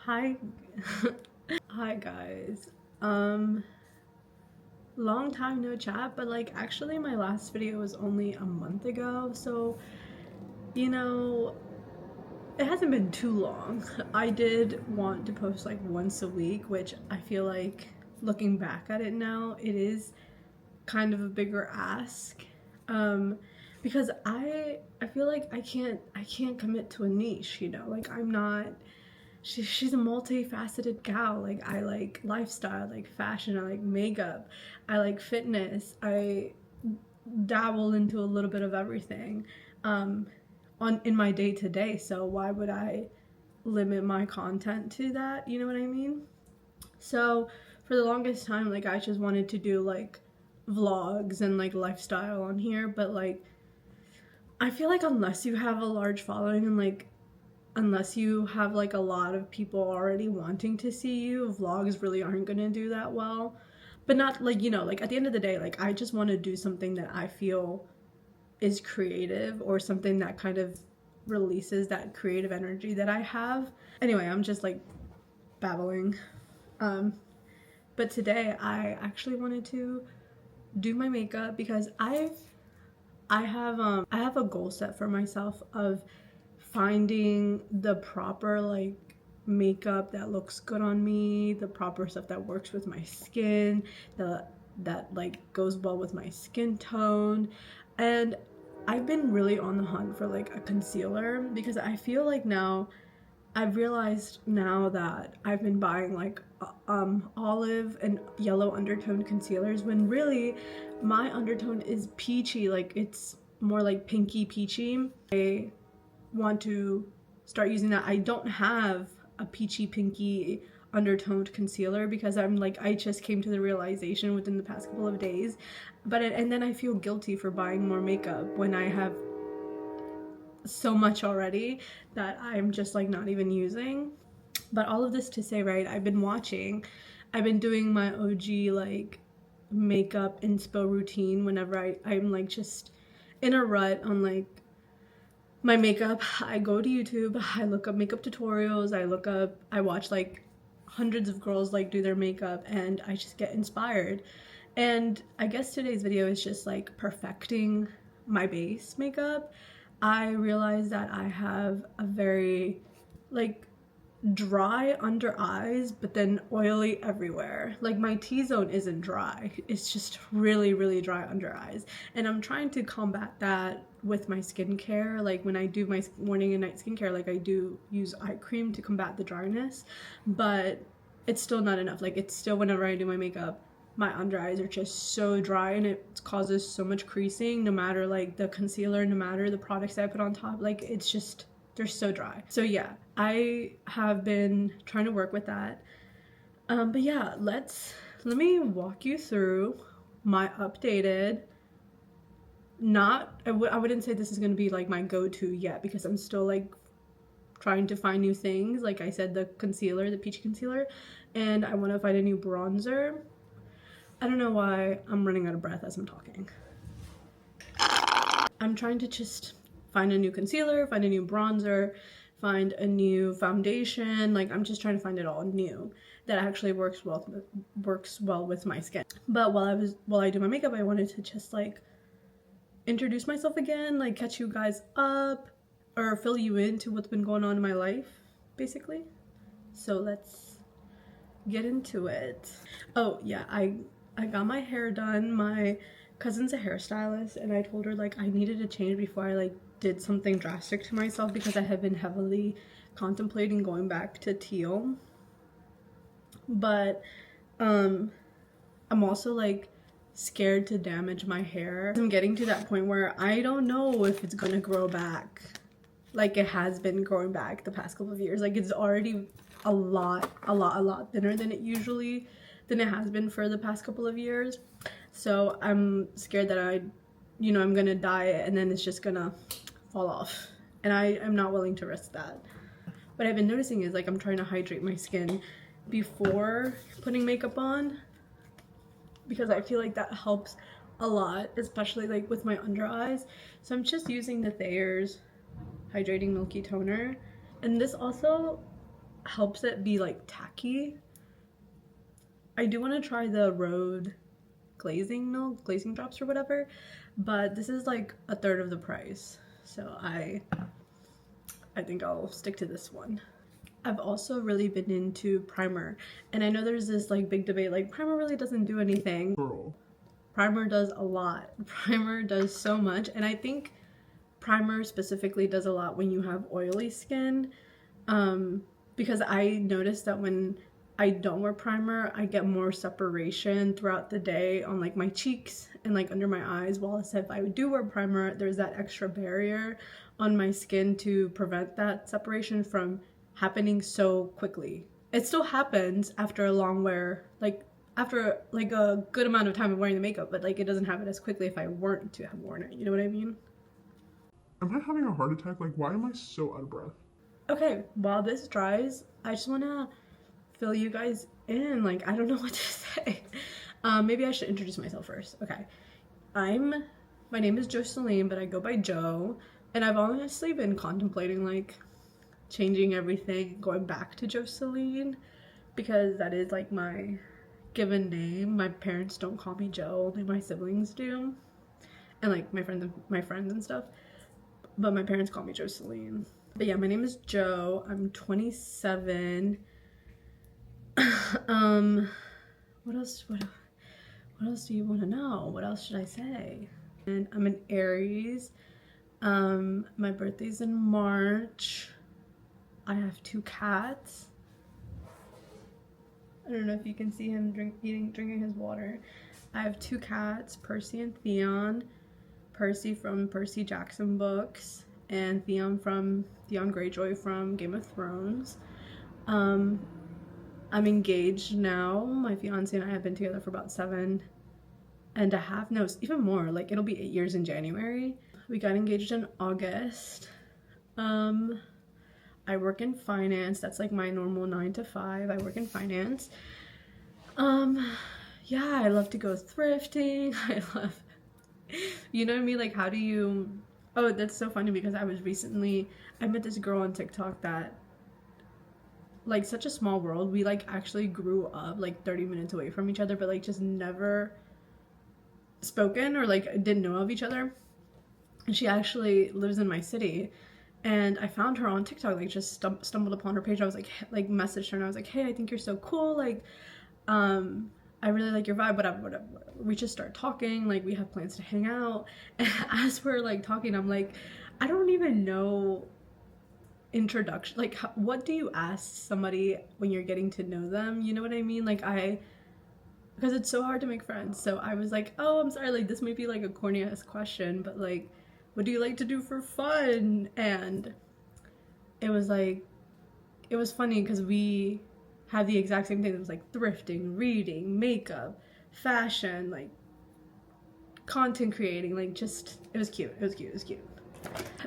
Hi. Hi guys. Long time no chat, but like actually my last video was only a month ago, so you know, it hasn't been too long. I did want to post like once a week, which I feel like looking back at it now, it is kind of a bigger ask. Because I feel like I can't commit to a niche, like I'm not she's a multifaceted gal. Like I like lifestyle, I like fashion, I like makeup, I like fitness, I dabble into a little bit of everything on in my day to day. So why would I limit my content to that? You know what I mean? So for the longest time, like I just wanted to do like vlogs and like lifestyle on here, but like I feel like unless you have a large following and like unless you have like a lot of people already wanting to see you, vlogs really aren't gonna do that well. But not like, like at the end of the day, like I just want to do something that I feel is creative or something that kind of releases that creative energy that I have. Anyway, I'm just like babbling. Um, but today I actually wanted to do my makeup because I have a goal set for myself of finding the proper like makeup that looks good on me, the proper stuff that works with my skin, that like goes well with my skin tone. And I've been really on the hunt for like a concealer because I feel like now I've realized now that I've been buying like olive and yellow undertone concealers when really my undertone is peachy, like it's more like pinky peachy. I want to start using that. I don't have a peachy pinky undertoned concealer because I just came to the realization within the past couple of days, and then I feel guilty for buying more makeup when I have so much already that I'm just like not even using. But all of this to say, right, I've been doing my OG like makeup inspo routine whenever I'm like just in a rut on like my makeup. I go to YouTube, I look up makeup tutorials, I watch like hundreds of girls like do their makeup, and I just get inspired. And I guess today's video is just like perfecting my base makeup. I realized that I have a very like dry under eyes, but then oily everywhere. Like my T-zone isn't dry, it's just really really dry under eyes, and I'm trying to combat that with my skincare. Like when I do my morning and night skincare, like I do use eye cream to combat the dryness, but it's still not enough. Like it's still, whenever I do my makeup, my under eyes are just so dry and it causes so much creasing, no matter like the concealer, no matter the products that I put on top. Like it's just, they're so dry. So yeah, I have been trying to work with that. But yeah, let me walk you through my updated, I wouldn't say this is going to be like my go-to yet because I'm still like trying to find new things. Like I said, the concealer, the peach concealer, and I want to find a new bronzer. I don't know why I'm running out of breath as I'm talking. I'm trying to just find a new concealer, find a new bronzer, find a new foundation. Like I'm just trying to find it all new that actually works well with my skin. But while I do my makeup, I wanted to just like introduce myself again, like catch you guys up or fill you into what's been going on in my life, basically. So let's get into it. Oh yeah, I got my hair done. My cousin's a hairstylist, and I told her like I needed a change before I like did something drastic to myself because I had been heavily contemplating going back to teal. But I'm also like scared to damage my hair. I'm getting to that point where I don't know if it's gonna grow back like it has been growing back the past couple of years. Like it's already a lot thinner than it has been for the past couple of years. So I'm scared that I'm gonna dye it and then it's just gonna fall off, and I am not willing to risk that. What I've been noticing is like I'm trying to hydrate my skin before putting makeup on because I feel like that helps a lot, especially like with my under eyes. So I'm just using the Thayer's Hydrating Milky Toner, and this also helps it be like tacky. I do want to try the Rhode glazing drops or whatever, but this is like a third of the price, so I think I'll stick to this one. I've also really been into primer, and I know there's this like big debate like primer really doesn't do anything. Girl, primer does a lot. Primer does so much, and I think primer specifically does a lot when you have oily skin, because I noticed that when I don't wear primer, I get more separation throughout the day on like my cheeks and like under my eyes, while if I do wear primer, there's that extra barrier on my skin to prevent that separation from happening so quickly. It still happens after a long wear, like after like a good amount of time of wearing the makeup, but like it doesn't happen as quickly if I weren't to have worn it, you know what I mean? Am I having a heart attack? Like, why am I so out of breath? Okay, while this dries, I just want to fill you guys in. Like, I don't know what to say. Maybe I should introduce myself first. Okay, my name is Jocelyn, but I go by Jo, and I've honestly been contemplating like changing everything, going back to Jocelyn, because that is like my given name. My parents don't call me Jo, only my siblings do, and like my friends and stuff. But my parents call me Jocelyn. But yeah, my name is Jo. I'm 27. What else do you want to know? What else should I say? And I'm an Aries. My birthday's in March. I have 2 cats. I don't know if you can see him drinking his water. I have 2 cats, Percy and Theon. Percy from Percy Jackson books, and Theon Greyjoy from Game of Thrones. I'm engaged now. My fiance and I have been together for about 7.5, no, even more, like it'll be 8 years in January. We got engaged in August. I work in finance. That's like my normal 9 to 5. I work in finance. Yeah, I love to go thrifting. I love, you know what I mean? Like, how do you, oh, that's so funny because I met this girl on TikTok that, like, such a small world. We like actually grew up like 30 minutes away from each other, but like just never spoken or like didn't know of each other. And she actually lives in my city, and I found her on TikTok, like just stumbled upon her page. I was like messaged her, and I was like, hey, I think you're so cool, like I really like your vibe, whatever. We just start talking, like we have plans to hang out. And as we're like talking, I'm like, I don't even know introduction, like what do you ask somebody when you're getting to know them, you know what I mean? Like because it's so hard to make friends. So I was like, oh, I'm sorry, like this might be like a corny ass question, but like, what do you like to do for fun? And it was like, it was funny because we had the exact same thing. It was like thrifting, reading, makeup, fashion, like content creating, like just, it was cute.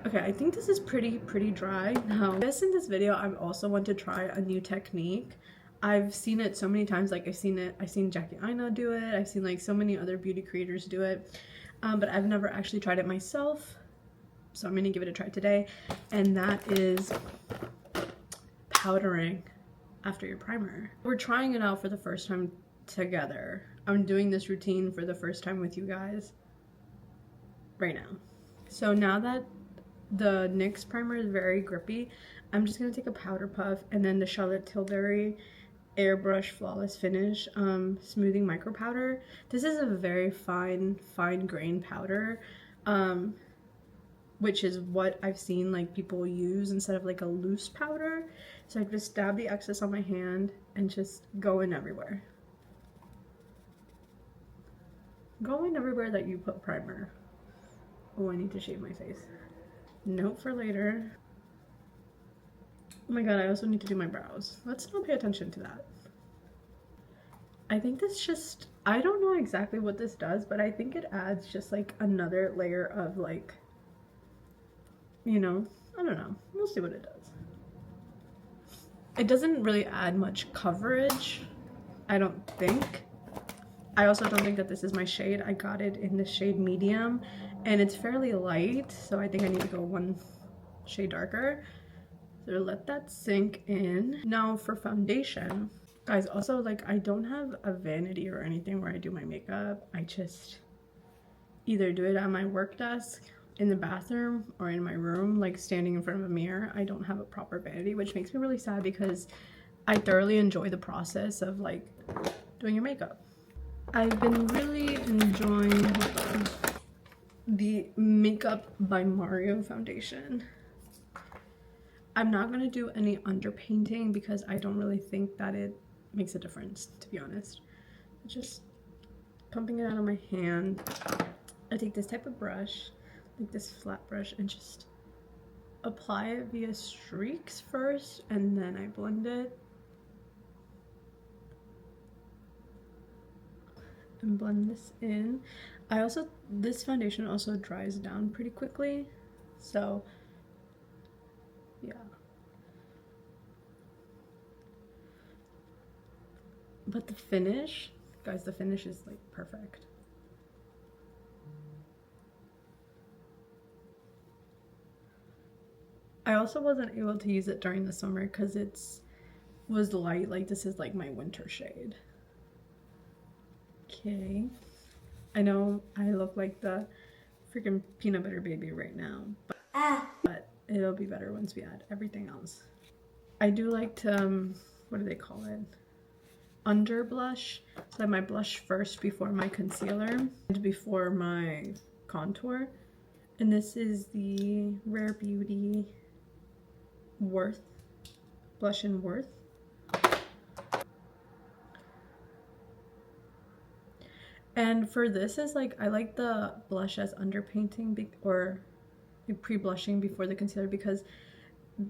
Okay, I think this is pretty dry now. I guess in this video I also want to try a new technique. I've seen it so many times, like I've seen Jackie Aina do it, I've seen like so many other beauty creators do it, but I've never actually tried it myself, so I'm gonna give it a try today, and that is powdering after your primer. We're trying it out for the first time together. I'm doing this routine for the first time with you guys right now. So now that the NYX primer is very grippy, I'm just gonna take a powder puff and then the Charlotte Tilbury Airbrush Flawless Finish smoothing micro powder. This is a very fine grain powder, which is what I've seen like people use instead of like a loose powder. So I just dab the excess on my hand and just go in everywhere. Go in everywhere that you put primer. Oh, I need to shave my face. Note for later. Oh my god, I also need to do my brows. Let's not pay attention to that. I think this just, I don't know exactly what this does, but I think it adds just like another layer of like, you know, I don't know. We'll see what it does. It doesn't really add much coverage, I don't think. I also don't think that this is my shade. I got it in the shade medium and it's fairly light, so I think I need to go one shade darker. So let that sink in. Now for foundation, guys, also like I don't have a vanity or anything where I do my makeup. I just either do it at my work desk, in the bathroom, or in my room, like standing in front of a mirror. I don't have a proper vanity, which makes me really sad because I thoroughly enjoy the process of like doing your makeup. I've been really enjoying the Makeup by Mario foundation. I'm not going to do any underpainting because I don't really think that it makes a difference, to be honest. Just pumping it out of my hand. I take this type of brush, like this flat brush, and just apply it via streaks first, and then I blend it. And blend this in. This foundation also dries down pretty quickly, so yeah. But the finish, guys, the finish is like perfect. I also wasn't able to use it during the summer because was light. Like this is like my winter shade. Okay, I know I look like the freaking peanut butter baby right now, but it'll be better once we add everything else. I do like to what do they call it, under blush. So I have my blush first before my concealer and before my contour, and this is the Rare Beauty Worth blush in Worth. And for this is like, I like the blush as underpainting or pre-blushing before the concealer, because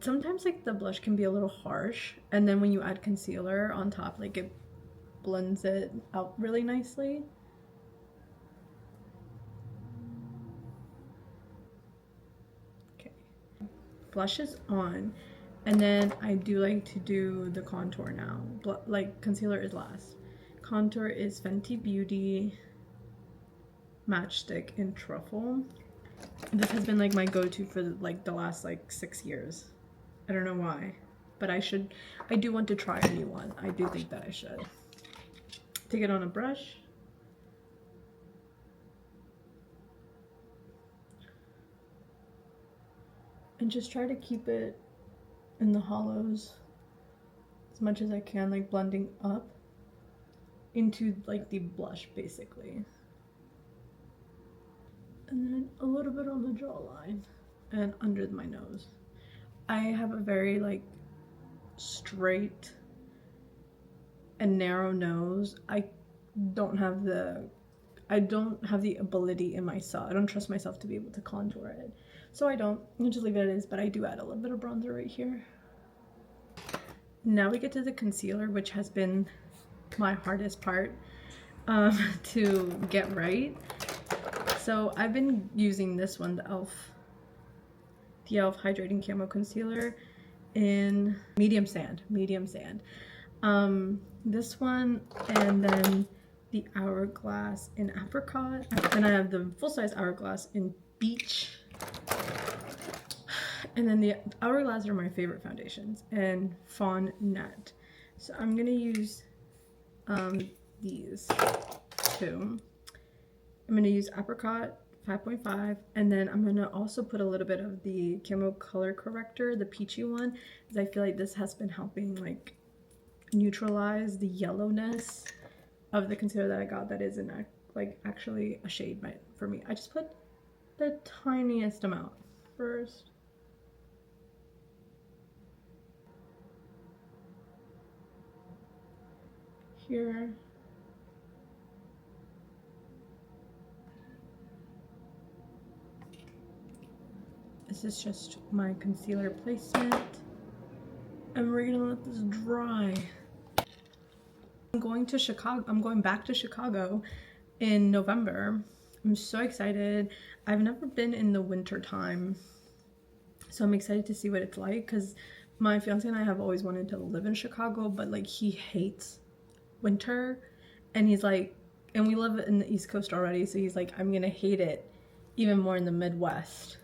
sometimes like the blush can be a little harsh, and then when you add concealer on top, like it blends it out really nicely. Okay, blush is on, and then I do like to do the contour now. Like concealer is last. Contour is Fenty Beauty Matchstick in Truffle. This has been like my go-to for like the last like 6 years. I don't know why, but I do want to try a new one. I do think that I should. Take it on a brush. And just try to keep it in the hollows as much as I can, like blending up into like the blush basically. And then a little bit on the jawline and under my nose. I have a very like straight and narrow nose. I don't have the ability in myself. I don't trust myself to be able to contour it. So I just leave it as, but I do add a little bit of bronzer right here. Now we get to the concealer, which has been my hardest part to get right. So I've been using this one, the e.l.f. Hydrating Camo Concealer in medium sand. This one, and then the Hourglass in Apricot. Then I have the full-size Hourglass in Beach. And then the Hourglass are my favorite foundations, and Fawn Net. So I'm gonna use these two. I'm gonna use Apricot 5.5, and then I'm gonna also put a little bit of the Camo Color Corrector, the peachy one, because I feel like this has been helping like neutralize the yellowness of the concealer that I got that isn't like actually a shade for me. I just put the tiniest amount first. Here. This is just my concealer placement, and we're gonna let this dry. I'm going back to Chicago in November. I'm so excited. I've never been in the winter time, so I'm excited to see what it's like, because my fiance and I have always wanted to live in Chicago, but like he hates winter, and he's like, and we live in the East Coast already, so he's like, I'm gonna hate it even more in the Midwest.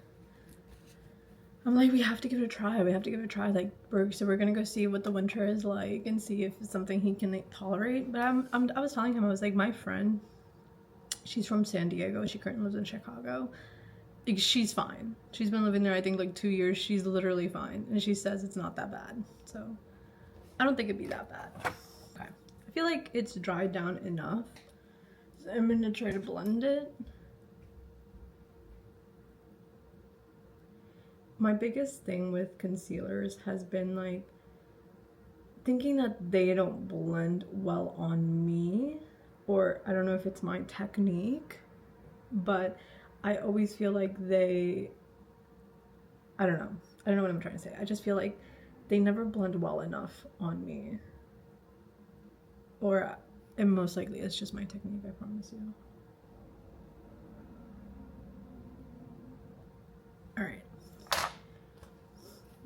I'm like, we have to give it a try. We have to give it a try. Like, we're gonna go see what the winter is like and see if it's something he can tolerate. But I was telling him, I was like, my friend, she's from San Diego. She currently lives in Chicago. Like, she's fine. She's been living there, I think, like 2 years. She's literally fine, and she says it's not that bad. So I don't think it'd be that bad. Okay, I feel like it's dried down enough. So I'm gonna try to blend it. My biggest thing with concealers has been like thinking that they don't blend well on me, or I don't know if it's my technique, but I always feel like I don't know what I'm trying to say. I just feel like they never blend well enough on me, and most likely it's just my technique, I promise you. All right.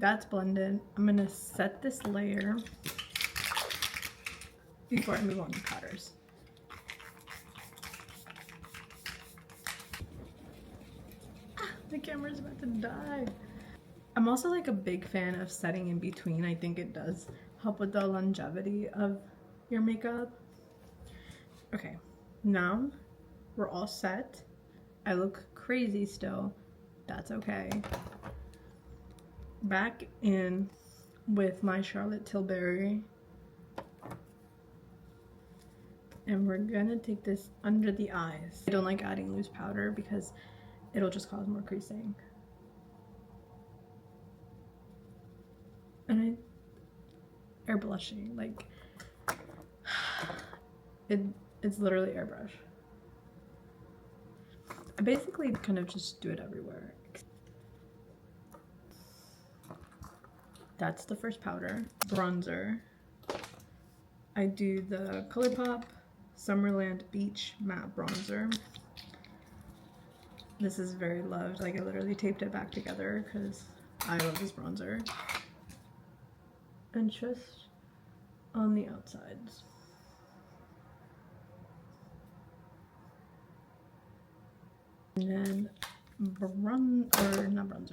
That's blended. I'm gonna set this layer before I move on to powders. The camera's about to die. I'm also like a big fan of setting in between. I think it does help with the longevity of your makeup. Okay, now we're all set. I look crazy still. That's okay. Back in with my Charlotte Tilbury, and we're gonna take this under the eyes. I don't like adding loose powder because it'll just cause more creasing. And air blushing, like it's literally airbrush. I basically kind of just do it everywhere. That's the first powder. Bronzer. I do the ColourPop Summerland Beach Matte Bronzer. This is very loved. Like, I literally taped it back together because I love this bronzer. And just on the outsides. And then bronzer,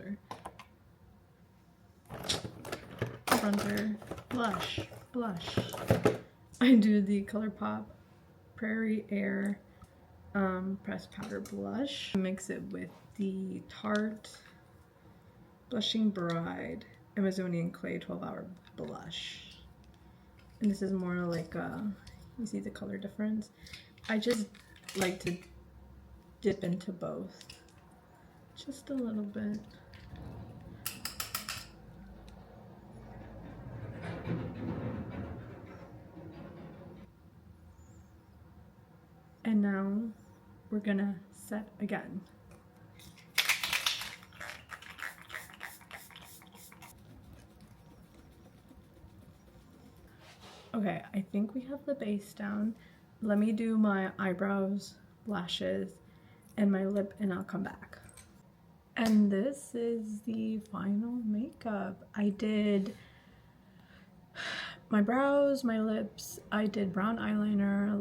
blush. I do the ColourPop Prairie Air pressed powder blush. Mix it with the Tarte Blushing Bride Amazonian Clay 12-hour blush. And this is more like you see the color difference. I just like to dip into both just a little bit. And now we're gonna set again. Okay, I think we have the base down. Let me do my eyebrows, lashes, and my lip, and I'll come back. And this is the final makeup. I did my brows, my lips, I did brown eyeliner,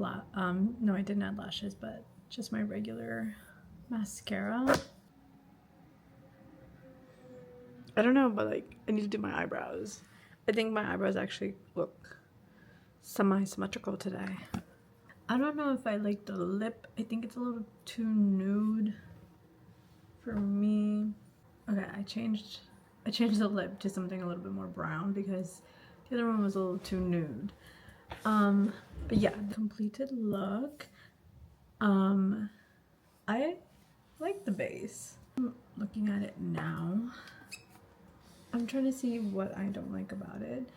no, I didn't add lashes, but just my regular mascara. I don't know, but like, I need to do my eyebrows. I think my eyebrows actually look semi-symmetrical today. I don't know if I like the lip. I think it's a little too nude for me. Okay, I changed the lip to something a little bit more brown because the other one was a little too nude. But yeah, completed look. I like the base. I'm looking at it now. I'm trying to see what I don't like about it.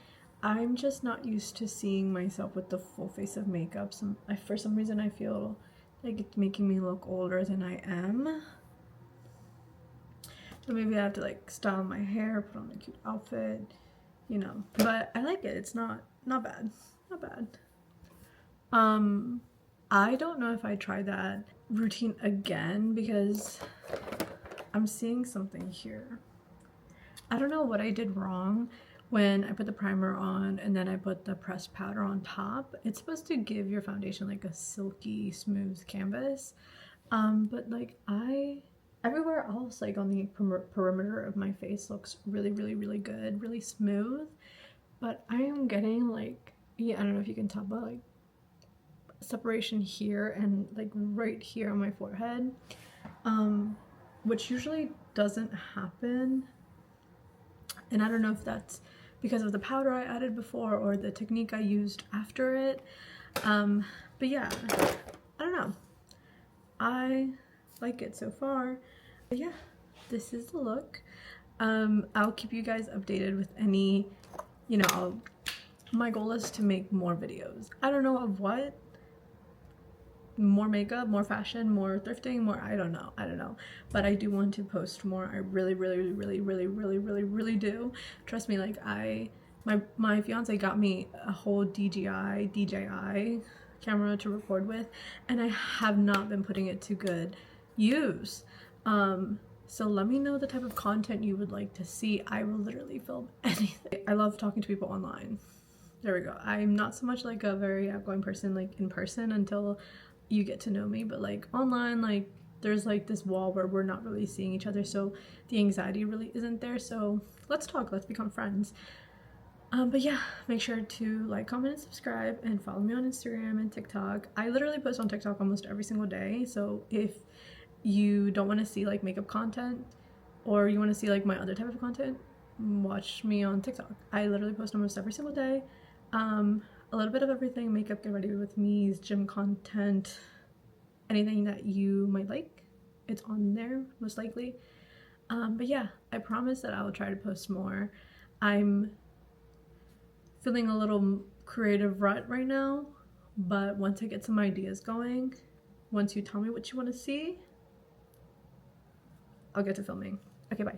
I'm just not used to seeing myself with the full face of makeup. For some reason I feel like it's making me look older than I am. So maybe I have to like style my hair, put on a cute outfit, you know. But I like it. It's not bad. Not bad. I don't know if I try that routine again because I'm seeing something here. I don't know what I did wrong when I put the primer on and then I put the pressed powder on top. It's supposed to give your foundation like a silky, smooth canvas. But like I everywhere else, like on the perimeter of my face, looks really, really, really good, really smooth. But I am getting like, yeah, I don't know if you can tell, but like separation here and like right here on my forehead, which usually doesn't happen. And I don't know if that's because of the powder I added before or the technique I used after it. But yeah, I don't know. I like it so far. But yeah, this is the look. I'll keep you guys updated with any, you know, my goal is to make more videos. I don't know of what. More makeup, more fashion, more thrifting, more I don't know, but I do want to post more. I really really do. Trust me, like my fiance got me a whole DJI camera to record with, and I have not been putting it to good use. So let me know the type of content you would like to see. I will literally film anything. I love talking to people online. There we go. I'm not so much like a very outgoing person like in person until you get to know me, but like online, like there's like this wall where we're not really seeing each other, so the anxiety really isn't there. So let's talk, let's become friends. But yeah, make sure to like, comment, and subscribe, and follow me on Instagram and TikTok. I literally post on TikTok almost every single day, so if you don't want to see like makeup content or you want to see like my other type of content, watch me on TikTok. I literally post almost every single day. A little bit of everything: makeup, get ready with me's, gym content, anything that you might like, it's on there most likely. But yeah, I promise that I will try to post more. I'm feeling a little creative rut right now, but once I get some ideas going, once you tell me what you want to see, I'll get to filming. Okay, bye.